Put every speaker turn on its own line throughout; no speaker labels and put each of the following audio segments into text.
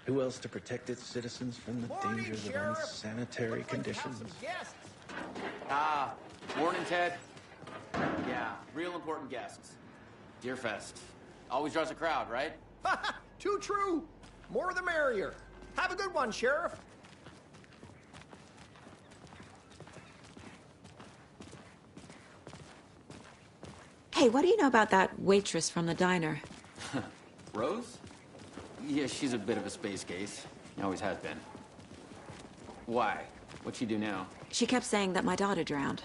Who else to protect its citizens from the
Morning,
dangers of
Sheriff.
unsanitary
Looks like you have
conditions?
some guests.
Ah, morning, Ted. Yeah, real important guests. Deerfest. Always draws a crowd, right?
Too true. More the merrier. Have a good one, Sheriff.
Hey, what do you know about that waitress from the diner?
Rose? Yeah, she's a bit of a space case. Always has been. Why? What'd she do now?
She kept saying that my daughter drowned.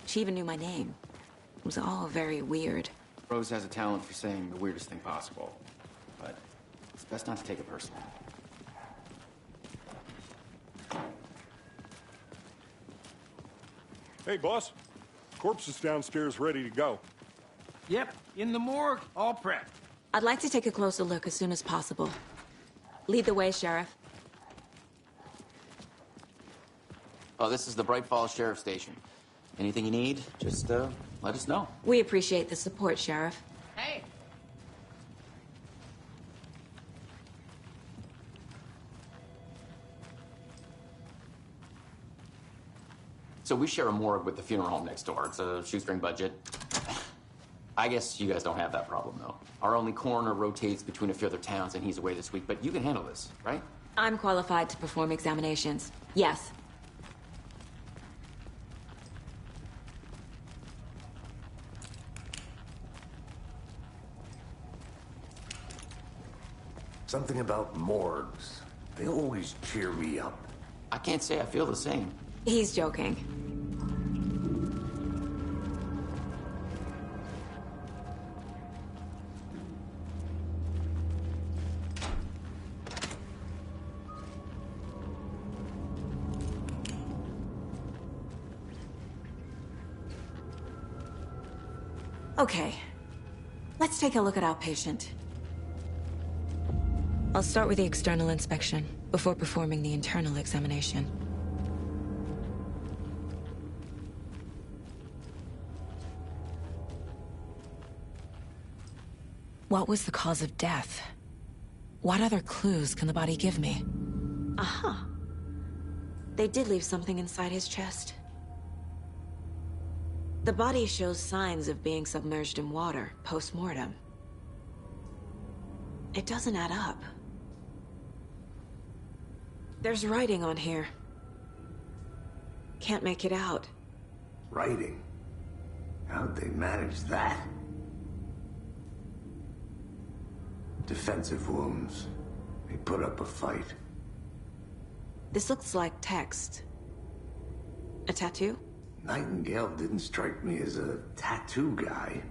She even knew my name. It was all very weird.
Rose has a talent for saying the weirdest thing possible. But it's best not to take it personally.
Hey, boss. Corpse is downstairs ready to go.
Yep, in the morgue, all prepped.
I'd like to take a closer look as soon as possible. Lead the way, Sheriff.
Oh, this is the Bright Falls Sheriff Station. Anything you need, just let us know.
We appreciate the support, Sheriff.
Hey!
So we share a morgue with the funeral home next door. It's a shoestring budget. I guess you guys don't have that problem, though. Our only coroner rotates between a few other towns, and he's away this week. But you can handle this, right?
I'm qualified to perform examinations. Yes.
Something about morgues. They always cheer me up.
I can't say I feel the same.
He's joking. Okay. Let's take a look at our patient. I'll start with the external inspection before performing the internal examination. What was the cause of death? What other clues can the body give me? Aha. They did leave something inside his chest. The body shows signs of being submerged in water post-mortem. It doesn't add up. There's writing on here. Can't make it out.
Writing? How'd they manage that? Defensive wounds. They put up a fight.
This looks like text. A tattoo?
Nightingale didn't strike me as a tattoo guy.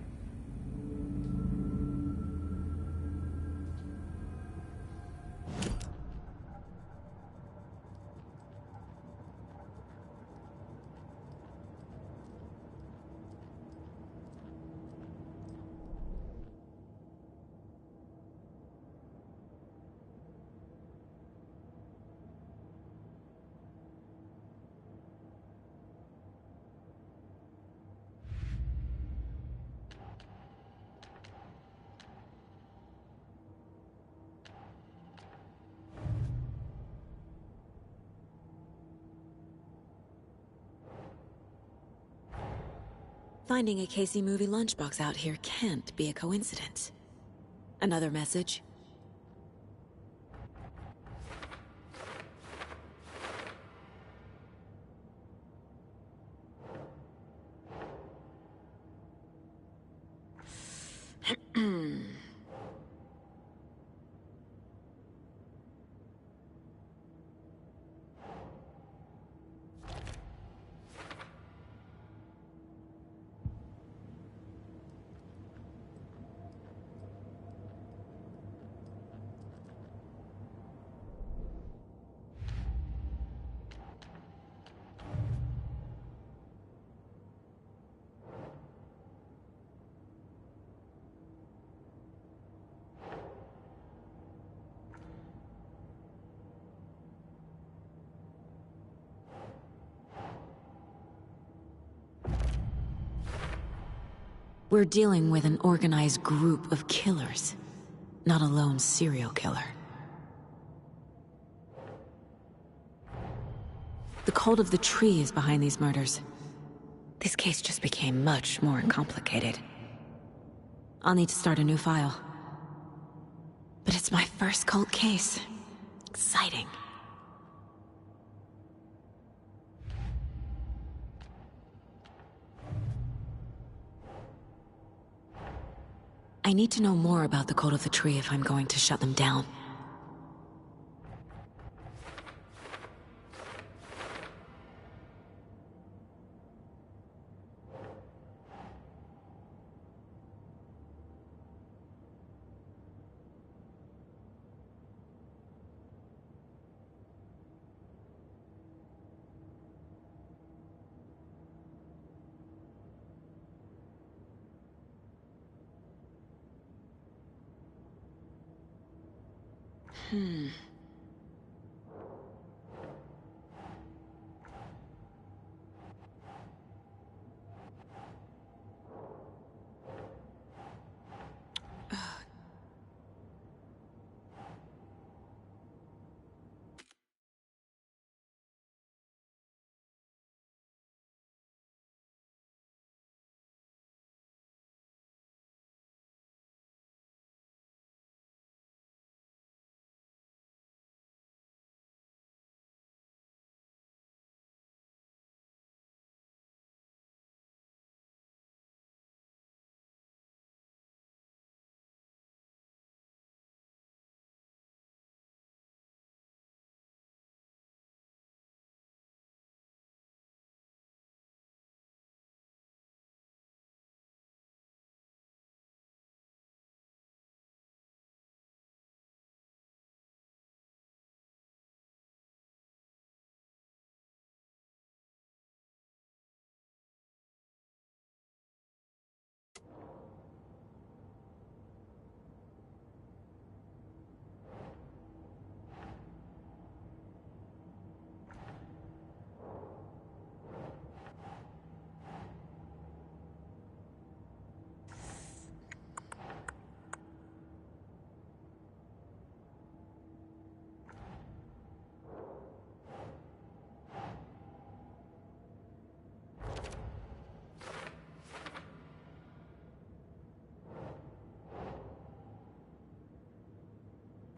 Finding a Casey movie lunchbox out here can't be a coincidence. Another message. We're dealing with an organized group of killers, not a lone serial killer. The cult of the tree is behind these murders. This case just became much more complicated. I'll need to start a new file. But it's my first cult case. Exciting. I need to know more about the Cult of the Tree if I'm going to shut them down.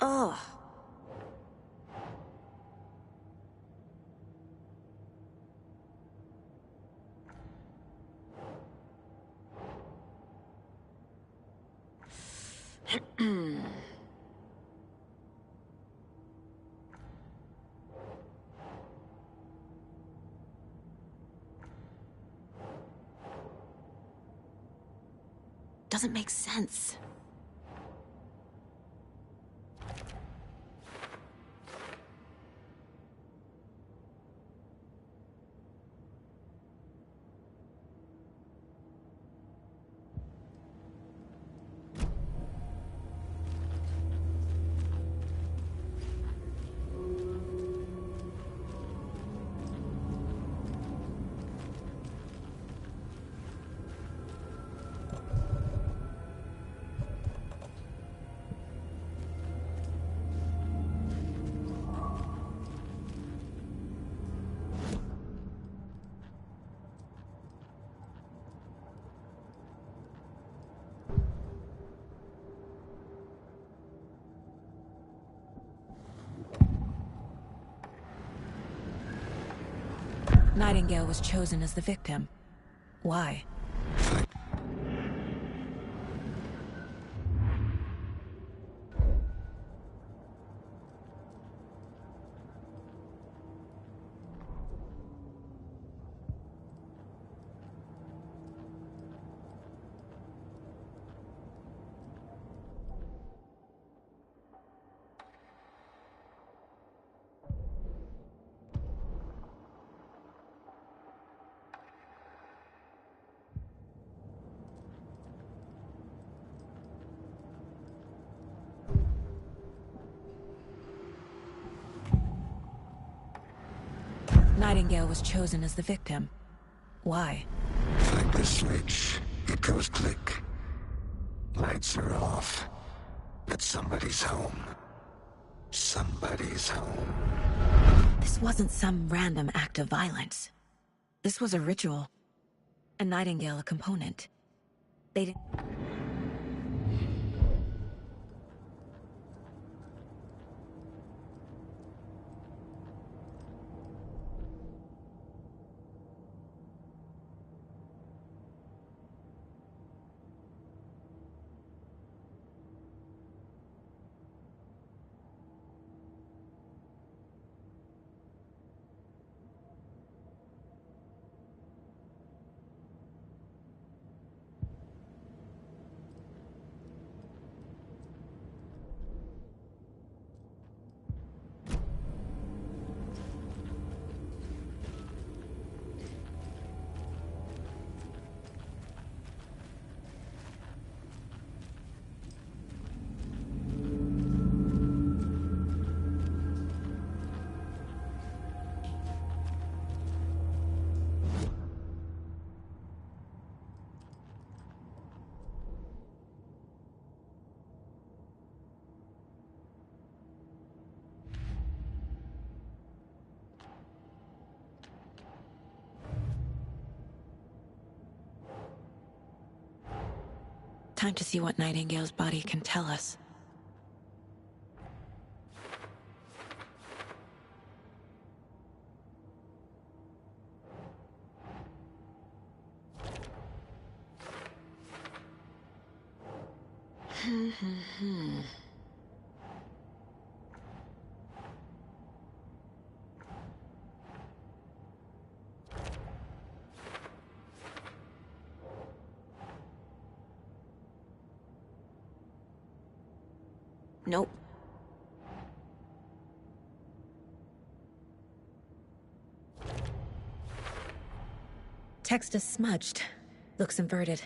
Ugh. Doesn't make sense. Nightingale was chosen as the victim. Why? Nightingale was chosen as the victim. Why?
Like a switch, it goes click. Lights are off. But somebody's home. Somebody's home.
This wasn't some random act of violence. This was a ritual. A Nightingale a component. They didn't... Time to see what Nightingale's body can tell us. Nope. Text is smudged. Looks inverted.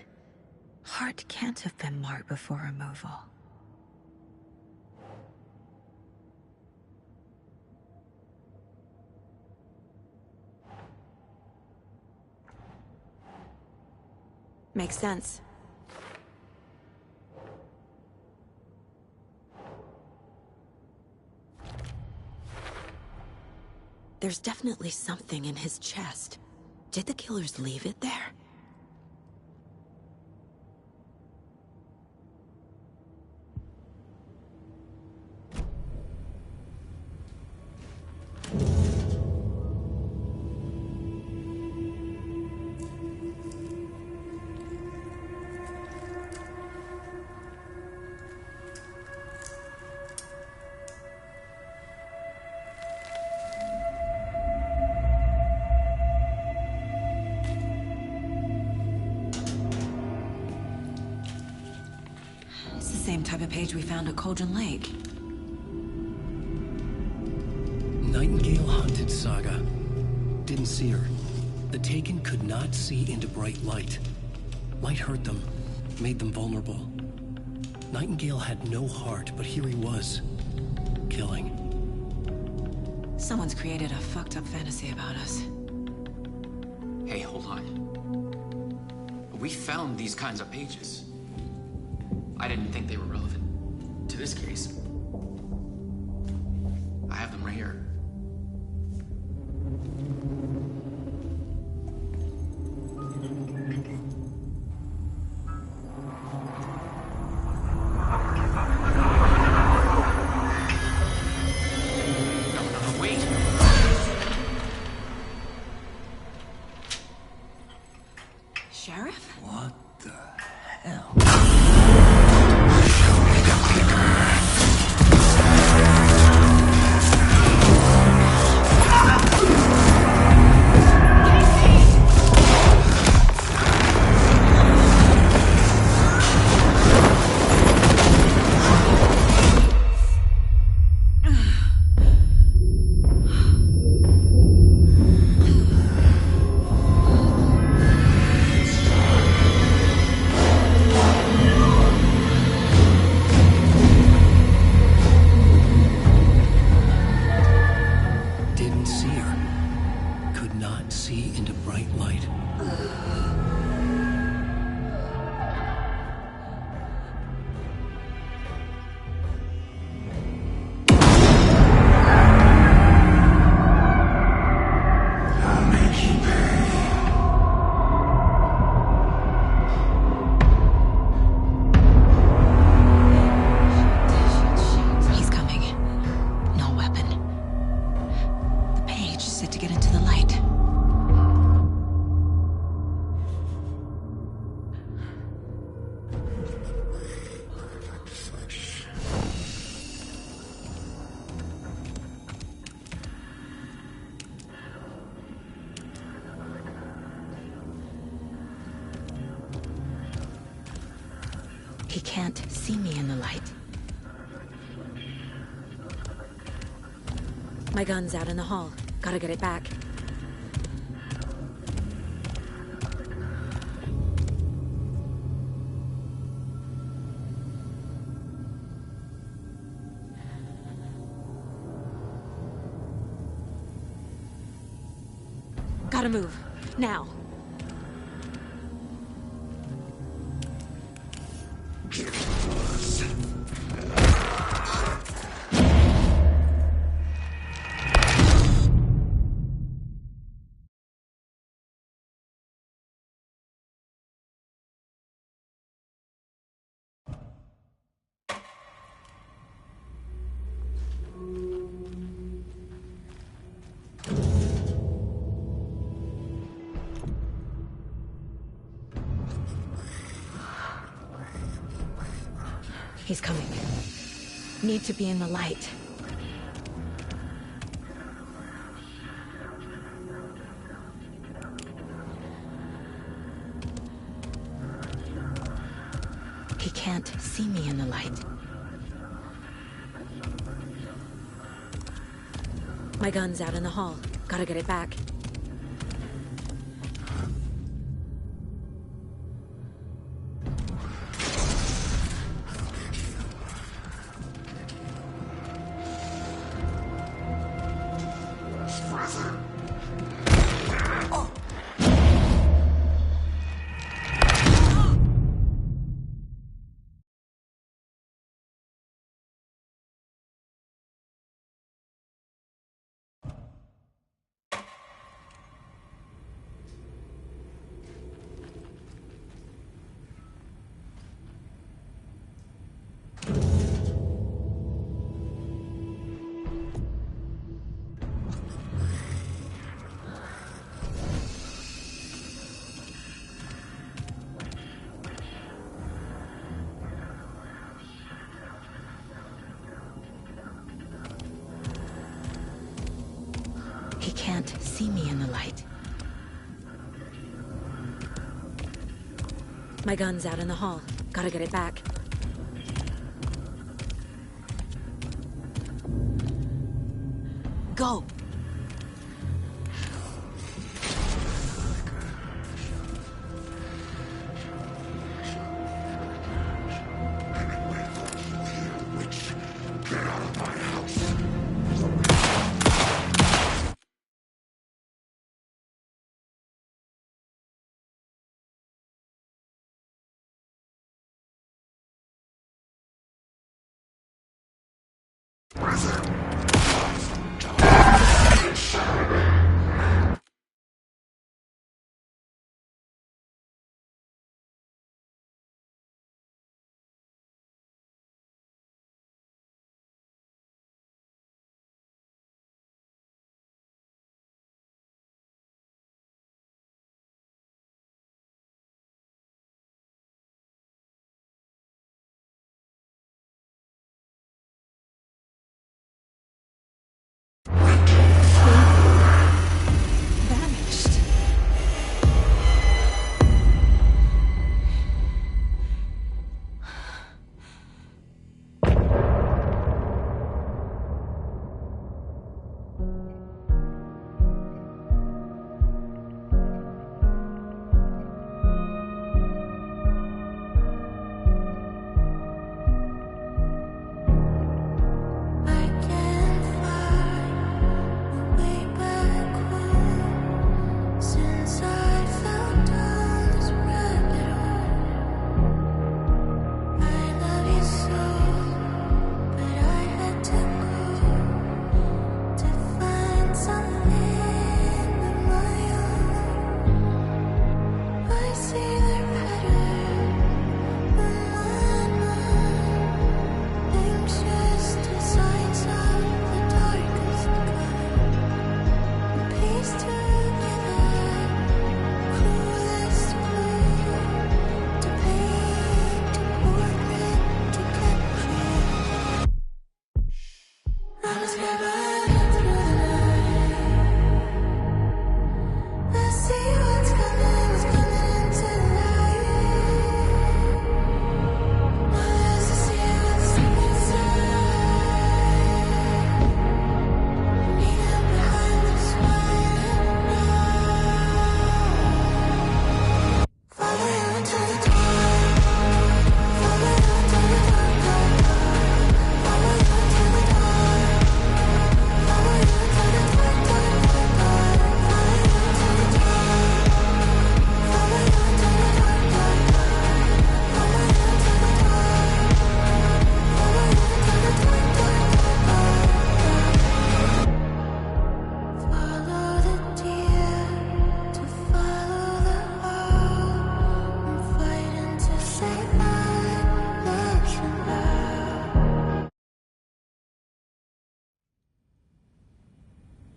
Heart can't have been marked before removal. Makes sense. There's definitely something in his chest. Did the killers leave it there? Same type of page we found at Cauldron Lake.
Nightingale hunted Saga. Didn't see her. The Taken could not see into bright light. Light hurt them, made them vulnerable. Nightingale had no heart, but here he was, killing.
Someone's created a fucked up fantasy about us.
Hey, hold on. We found these kinds of pages. I didn't think they were relevant to this case. I have them right here. No, wait!
Sheriff?
What the hell?
see me in the light. My gun's out in the hall. Gotta get it back. Gotta move. Now. He's coming. Need to be in the light. He can't see me in the light. My gun's out in the hall. Gotta get it back. He can't see me in the light. My gun's out in the hall. Gotta get it back. Go!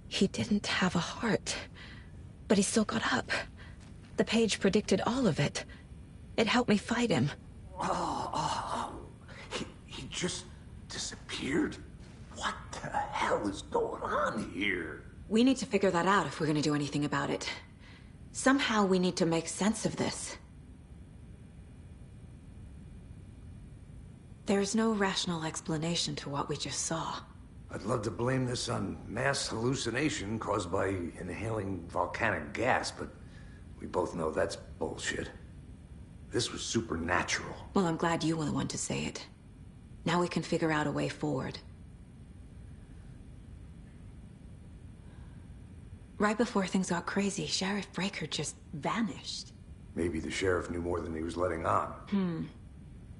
He didn't have a heart, but he still got up. The page predicted all of it. It helped me fight him.
He just disappeared? What the hell is going on here?
We need to figure that out if we're gonna do anything about it. Somehow we need to make sense of this. There's no rational explanation to what we just saw.
I'd love to blame this on mass hallucination caused by inhaling volcanic gas, but we both know that's bullshit. This was supernatural.
Well, I'm glad you were the one to say it. Now we can figure out a way forward. Right before things got crazy, Sheriff Breaker just vanished.
Maybe the sheriff knew more than he was letting on.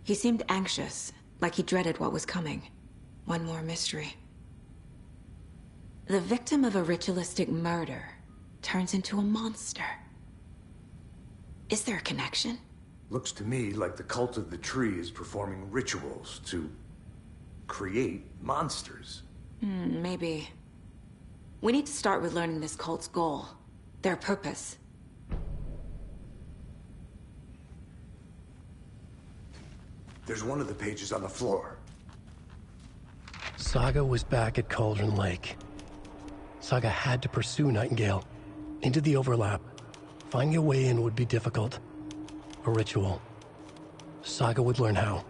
He seemed anxious, like he dreaded what was coming. One more mystery. The victim of a ritualistic murder turns into a monster. Is there a connection?
Looks to me like the cult of the tree is performing rituals to create monsters.
Maybe. We need to start with learning this cult's goal. Their purpose.
There's one of the pages on the floor.
Saga was back at Cauldron Lake. Saga had to pursue Nightingale. Into the overlap. Finding a way in would be difficult. A ritual. Saga would learn how.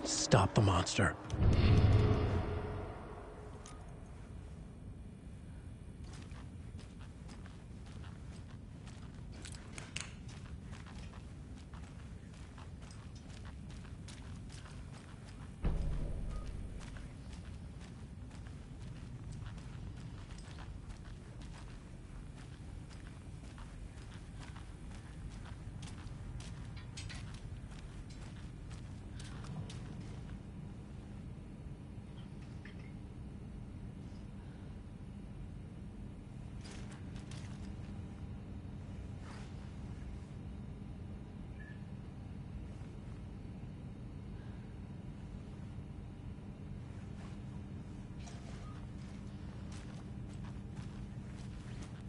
Stop the monster.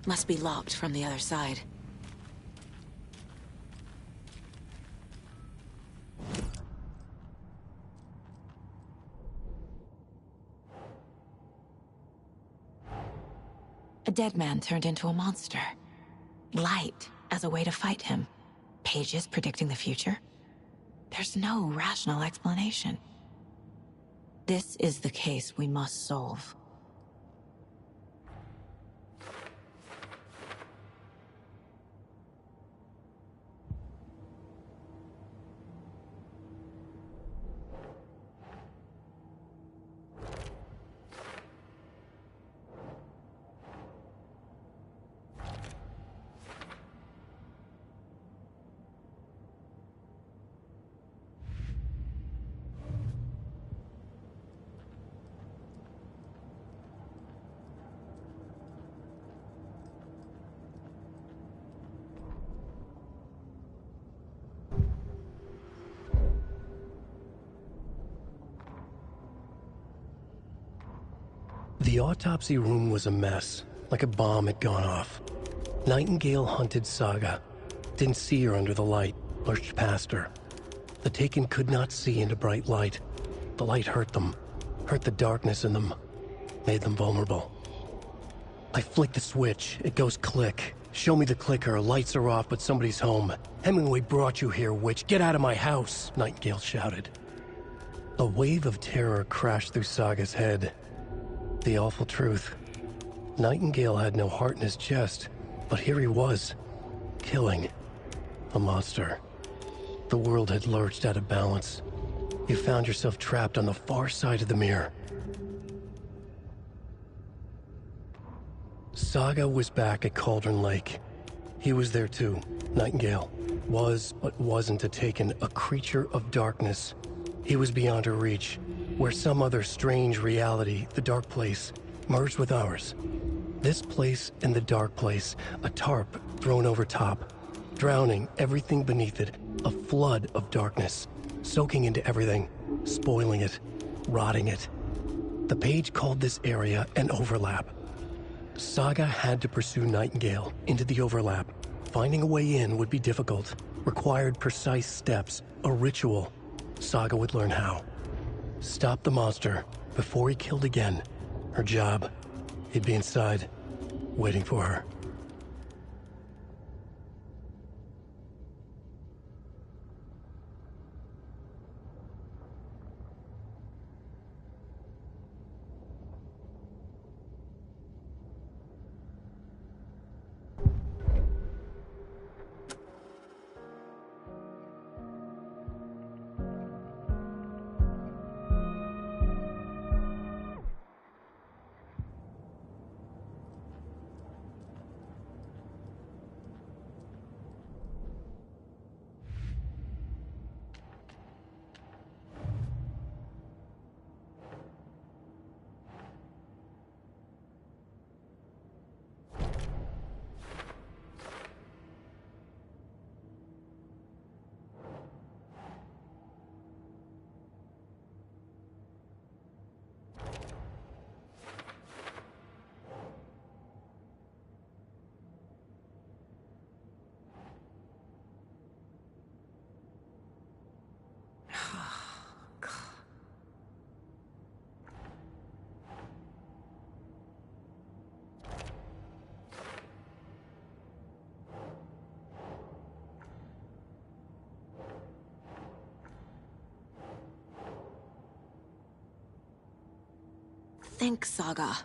Must be locked from the other side. A dead man turned into a monster. Light as a way to fight him. Pages predicting the future? There's no rational explanation. This is the case we must solve. The autopsy room was a mess, like a bomb had gone off. Nightingale hunted Saga. Didn't see her under the light, lurched past her. The Taken could not see into bright light. The light hurt them, hurt the darkness in them, made them vulnerable. I flick the switch, it goes click. Show me the clicker, lights are off, but somebody's home. Hemingway brought you here, witch. Get out of my house, Nightingale shouted. A wave of terror crashed through Saga's head. The awful truth. Nightingale had no heart in his chest, but here he was, killing a monster. The world had lurched out of balance. You found yourself trapped on the far side of the mirror. Saga was back at Cauldron Lake. He was there too. Nightingale was, but wasn't a Taken, a creature of darkness. He was beyond her reach, where some other strange reality, the dark place, merged with ours. This place and the dark place, a tarp thrown over top, drowning everything beneath it, a flood of darkness, soaking into everything, spoiling it, rotting it. The page called this area an overlap.
Saga had to pursue Nightingale into the overlap. Finding a way in would be difficult, required precise steps, a ritual. Saga would learn how. Stop the monster before he killed again. Her job, he'd be inside, waiting for her.
Think, Saga.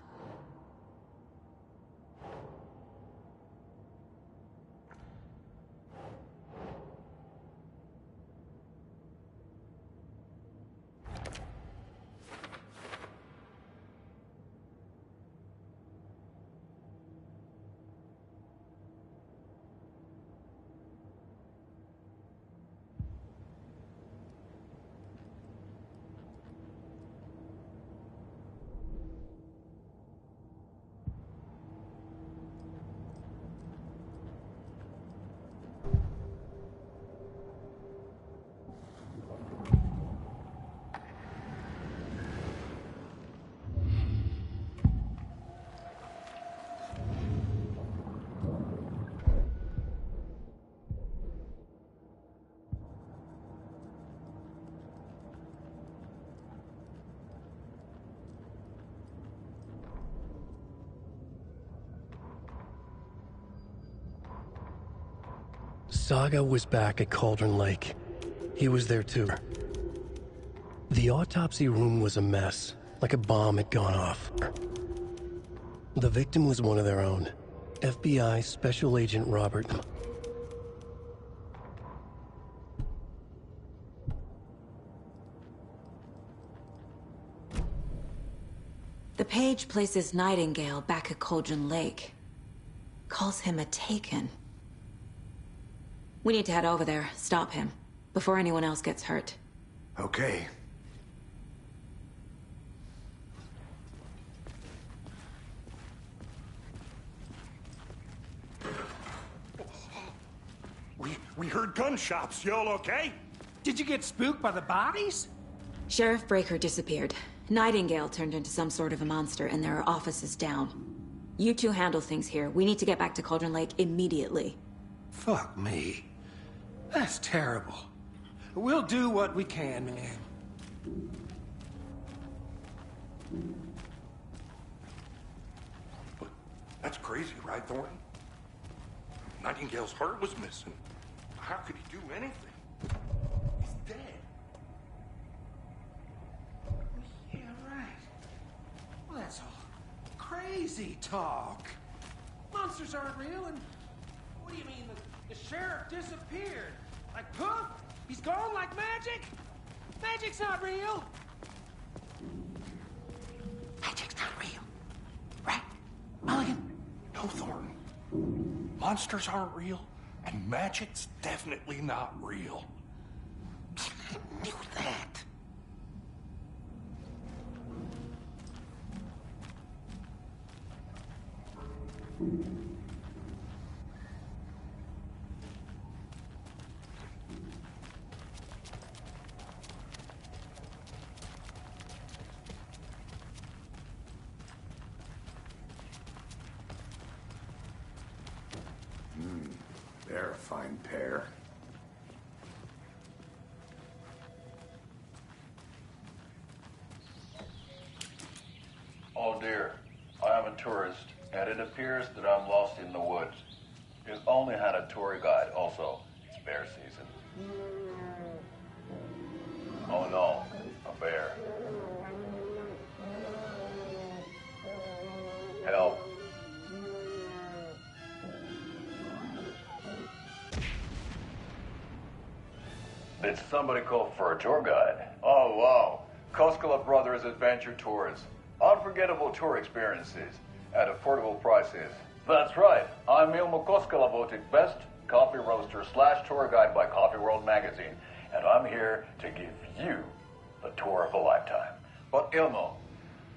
Saga was back at Cauldron Lake. He was there too. The autopsy room was a mess, like a bomb had gone off. The victim was one of their own, FBI Special Agent Robert.
The page places Nightingale back at Cauldron Lake. Calls him a Taken. We need to head over there, stop him, before anyone else gets hurt.
Okay.
We heard gunshots. Y'all okay?
Did you get spooked by the bodies?
Sheriff Breaker disappeared. Nightingale turned into some sort of a monster, and there are offices down. You two handle things here. We need to get back to Cauldron Lake immediately.
Fuck me. That's terrible. We'll do what we can, man.
But that's crazy, right, Thornton? Nightingale's heart was missing. How could he do anything? He's dead.
Yeah, right. Well, that's all crazy talk. Monsters aren't real, and what do you mean the sheriff disappeared? Like poof? He's gone like magic? Magic's not real. Magic's not real. Right, Mulligan?
No, Thornton. Monsters aren't real, and magic's definitely not real.
I knew that.
fine pair.
Oh dear, I am a tourist, and it appears that I'm lost in the woods. You've only had a tour guide, also. It's bear season. Oh no, a bear. Help. Did somebody call for a tour guide? Oh wow, Koskela Brothers Adventure Tours. Unforgettable tour experiences at affordable prices. That's right. I'm Ilmo Koskela, voted best coffee roaster / tour guide by Coffee World magazine, and I'm here to give you the tour of a lifetime. But Ilmo,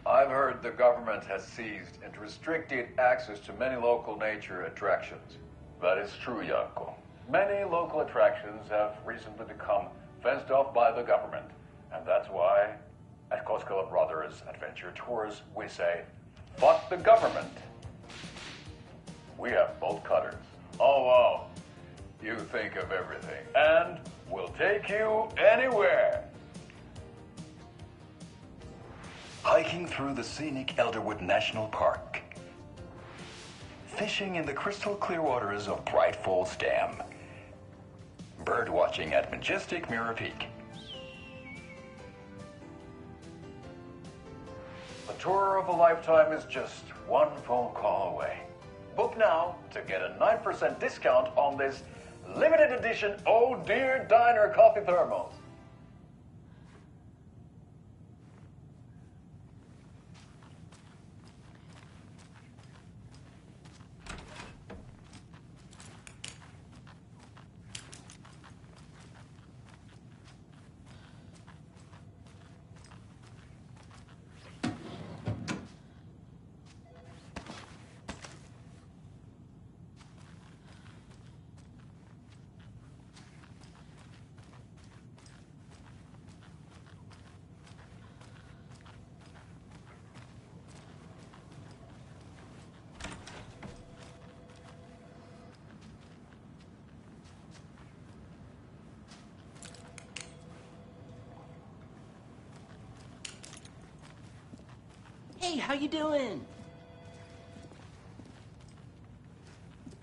I've heard the government has seized and restricted access to many local nature attractions. That is true, Janko. Many local attractions have recently become fenced off by the government, and that's why at Koskela Brothers Adventure Tours, we say, fuck the government. We have bolt cutters. Oh, wow. You think of everything. And we'll take you anywhere. Hiking through the scenic Elderwood National Park. Fishing in the crystal clear waters of Bright Falls Dam. Bird watching at majestic Mirror Peak. The tour of a lifetime is just one phone call away. Book now to get a 9% discount on this limited edition Oh Dear Diner coffee thermos.
Hey, how you doing?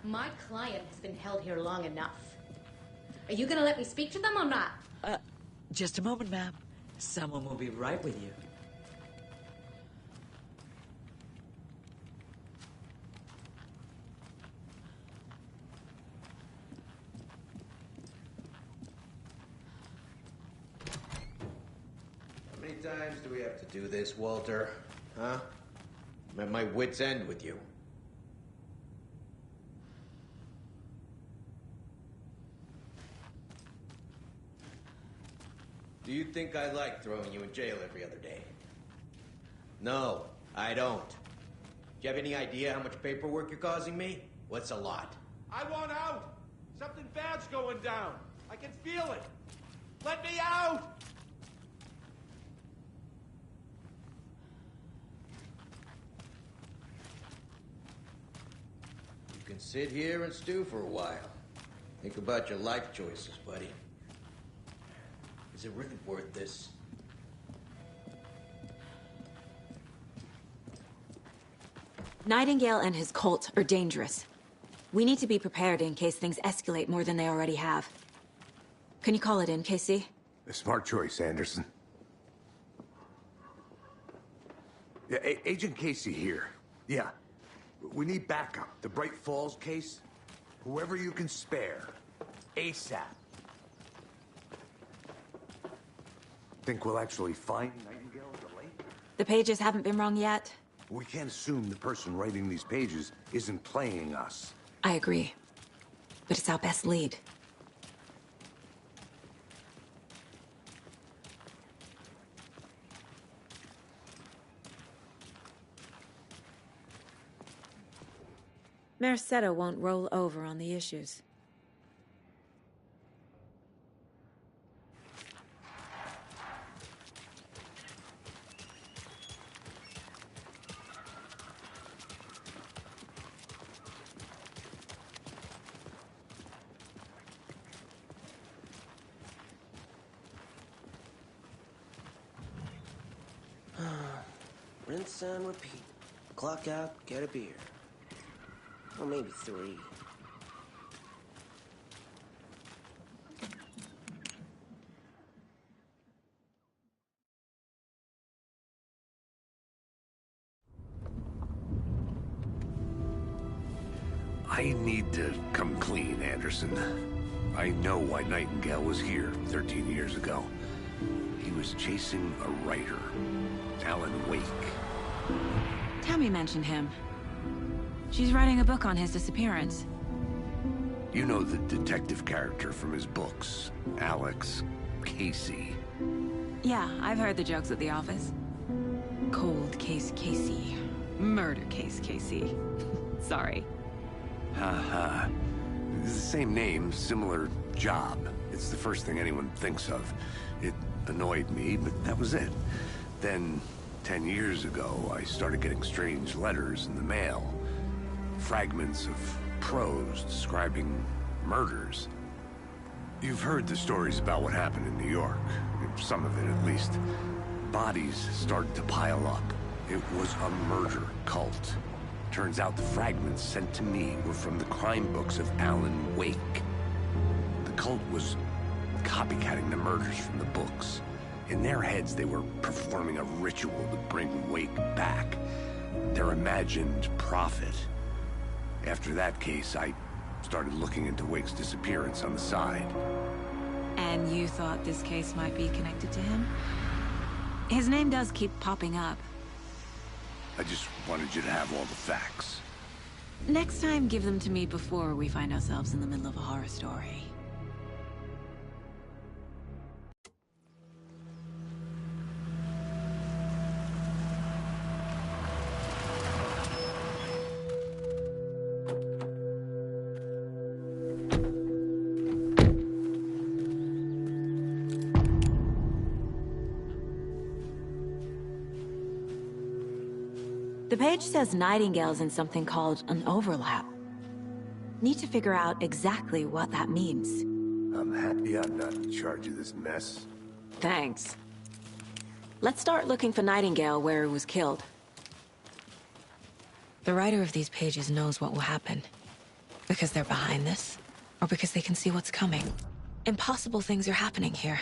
My client has been held here long enough. Are you gonna let me speak to them or not?
Just a moment, ma'am. Someone will be right with you.
How many times do we have to do this, Walter? Huh? I'm at my wit's end with you. Do you think I like throwing you in jail every other day? No, I don't. Do you have any idea how much paperwork you're causing me? What's a lot?
I want out! Something bad's going down. I can feel it. Let me out!
You can sit here and stew for a while. Think about your life choices, buddy. Is it really worth this?
Nightingale and his cult are dangerous. We need to be prepared in case things escalate more than they already have. Can you call it in, Casey?
A smart choice, Anderson. Yeah, Agent Casey here. Yeah. We need backup. The Bright Falls case. Whoever you can spare. ASAP. Think we'll actually find Nightingale at the lake?
The pages haven't been wrong yet.
We can't assume the person writing these pages isn't playing us.
I agree. But it's our best lead. Mercado won't roll over on the issues.
Rinse and repeat. Clock out, get a beer. Or maybe 3.
I need to come clean, Anderson. I know why Nightingale was here 13 years ago. He was chasing a writer, Alan Wake.
Tammy mentioned him. She's writing a book on his disappearance.
You know the detective character from his books, Alex Casey.
Yeah, I've heard the jokes at the office. Cold case Casey. Murder case Casey. Sorry.
Haha. It's the same name, similar job. It's the first thing anyone thinks of. It annoyed me, but that was it. Then, 10 years ago, I started getting strange letters in the mail. Fragments of prose describing murders. You've heard the stories about what happened in New York. Some of it, at least. Bodies started to pile up. It was a murder cult. Turns out the fragments sent to me were from the crime books of Alan Wake. The cult was copycatting the murders from the books. In their heads, they were performing a ritual to bring Wake back. Their imagined prophet. After that case, I started looking into Wake's disappearance on the side.
And you thought this case might be connected to him? His name does keep popping up.
I just wanted you to have all the facts.
Next time, give them to me before we find ourselves in the middle of a horror story. The page says Nightingale's in something called an overlap. Need to figure out exactly what that means.
I'm happy I'm not in charge of this mess.
Thanks. Let's start looking for Nightingale where he was killed. The writer of these pages knows what will happen. Because they're behind this, or because they can see what's coming. Impossible things are happening here.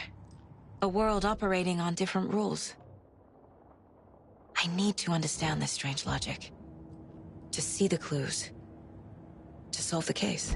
A world operating on different rules. I need to understand this strange logic. To see the clues. To solve the case.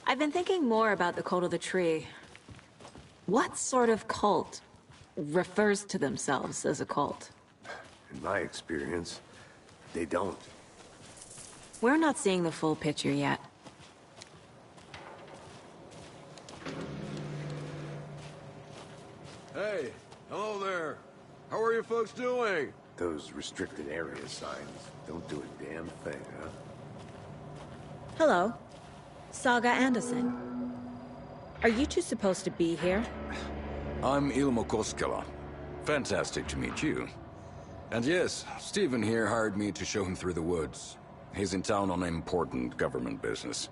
I've been thinking more about the Cult of the Tree. What sort of cult refers to themselves as a cult?
In my experience, they don't.
We're not seeing the full picture yet.
Hey, hello there. How are you folks doing?
Those restricted area signs don't do a damn thing, huh?
Hello. Saga Anderson. Are you two supposed to be here?
I'm Ilmo Koskela. Fantastic to meet you. And yes, Stephen here hired me to show him through the woods. He's in town on important government business.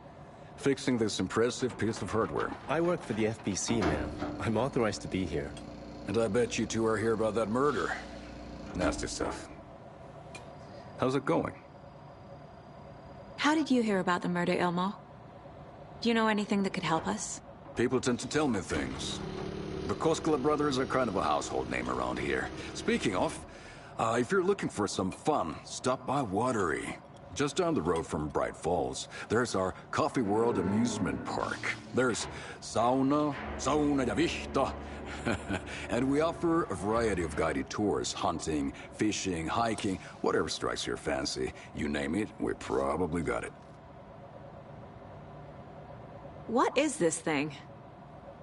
Fixing this impressive piece of hardware.
I work for the FBC, ma'am. I'm authorized to be here.
And I bet you two are here about that murder. Nasty stuff. How's it going?
How did you hear about the murder, Ilmo? Do you know anything that could help us?
People tend to tell me things. The Koskela brothers are kind of a household name around here. Speaking of, if you're looking for some fun, stop by Watery. Just down the road from Bright Falls, there's our Coffee World amusement park. There's sauna ja vihta. And we offer a variety of guided tours, hunting, fishing, hiking, whatever strikes your fancy. You name it, we probably got it.
What is this thing?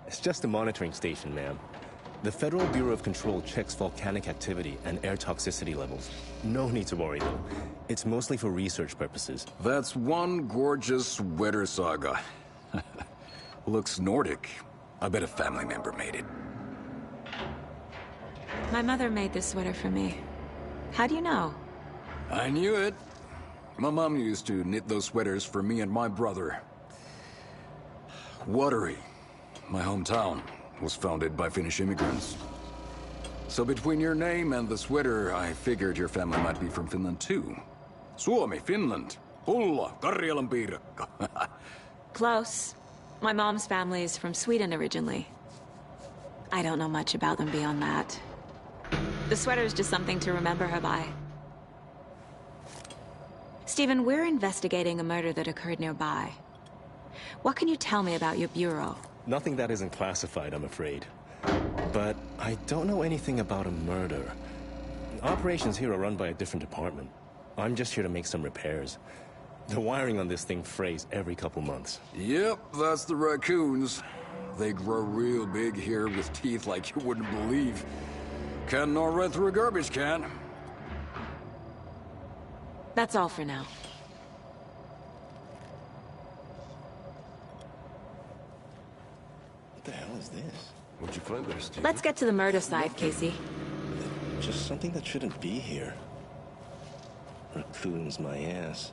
It's just a monitoring station, ma'am. The Federal Bureau of Control checks volcanic activity and air toxicity levels. No need to worry, though. It's mostly for research purposes.
That's one gorgeous sweater, Saga. Looks Nordic. I bet a family member made it.
My mother made this sweater for me. How do you know?
I knew it. My mom used to knit those sweaters for me and my brother. Watery, my hometown, was founded by Finnish immigrants. So between your name and the sweater, I figured your family might be from Finland too. Suomi, Finland. Pulla, Karjalan piirakka.
Close. My mom's family is from Sweden originally. I don't know much about them beyond that. The sweater is just something to remember her by. Stephen, we're investigating a murder that occurred nearby. What can you tell me about your bureau?
Nothing that isn't classified, I'm afraid. But I don't know anything about a murder. Operations here are run by a different department. I'm just here to make some repairs. The wiring on this thing frays every couple months.
Yep, that's the raccoons. They grow real big here with teeth like you wouldn't believe. Can't gnaw right through a garbage can.
That's all for now.
What the hell is this?
What'd you find there, Steve?
Let's get to the murder side, Casey.
Just something that shouldn't be here. Raccoons, my ass.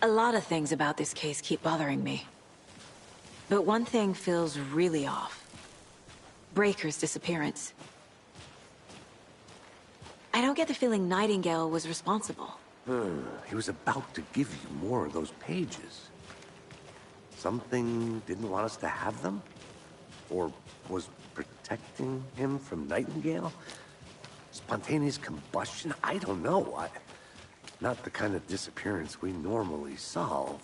A lot of things about this case keep bothering me. But one thing feels really off. Breaker's disappearance. I don't get the feeling Nightingale was responsible.
He was about to give you more of those pages. Something didn't want us to have them? Or was protecting him from Nightingale? Spontaneous combustion? I don't know. Not the kind of disappearance we normally solve.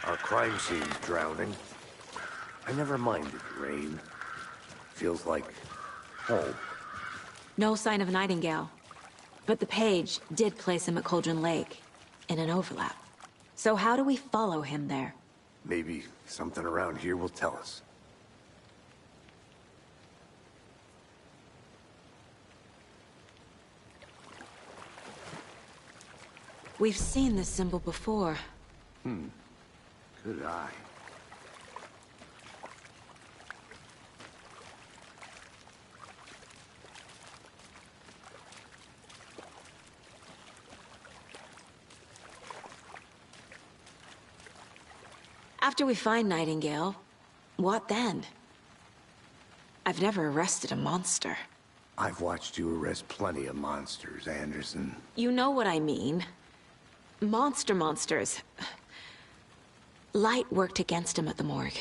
Our crime scene's drowning. I never minded rain. Feels like home.
No sign of Nightingale. But the page did place him at Cauldron Lake, in an overlap. So how do we follow him there?
Maybe something around here will tell us.
We've seen this symbol before.
Good eye.
After we find Nightingale, what then? I've never arrested a monster.
I've watched you arrest plenty of monsters, Anderson.
You know what I mean. Monsters. Light worked against him at the morgue.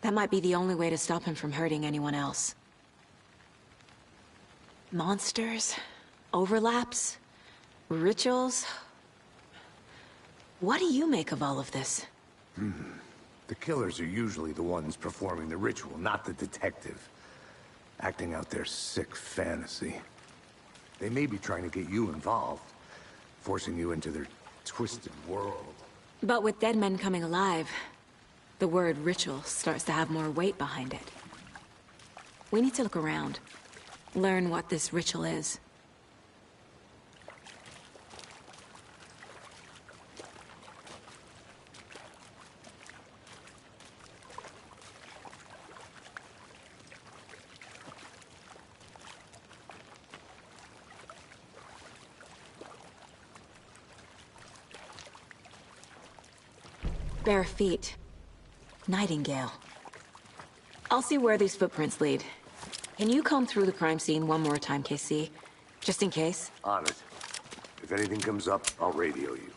That might be the only way to stop him from hurting anyone else. Monsters? Overlaps? Rituals? What do you make of all of this?
The killers are usually the ones performing the ritual, not the detective. Acting out their sick fantasy. They may be trying to get you involved, forcing you into their twisted world.
But with dead men coming alive, the word ritual starts to have more weight behind it. We need to look around, learn what this ritual is. Bare feet. Nightingale. I'll see where these footprints lead. Can you comb through the crime scene one more time, KC? Just in case?
On it. If anything comes up, I'll radio you.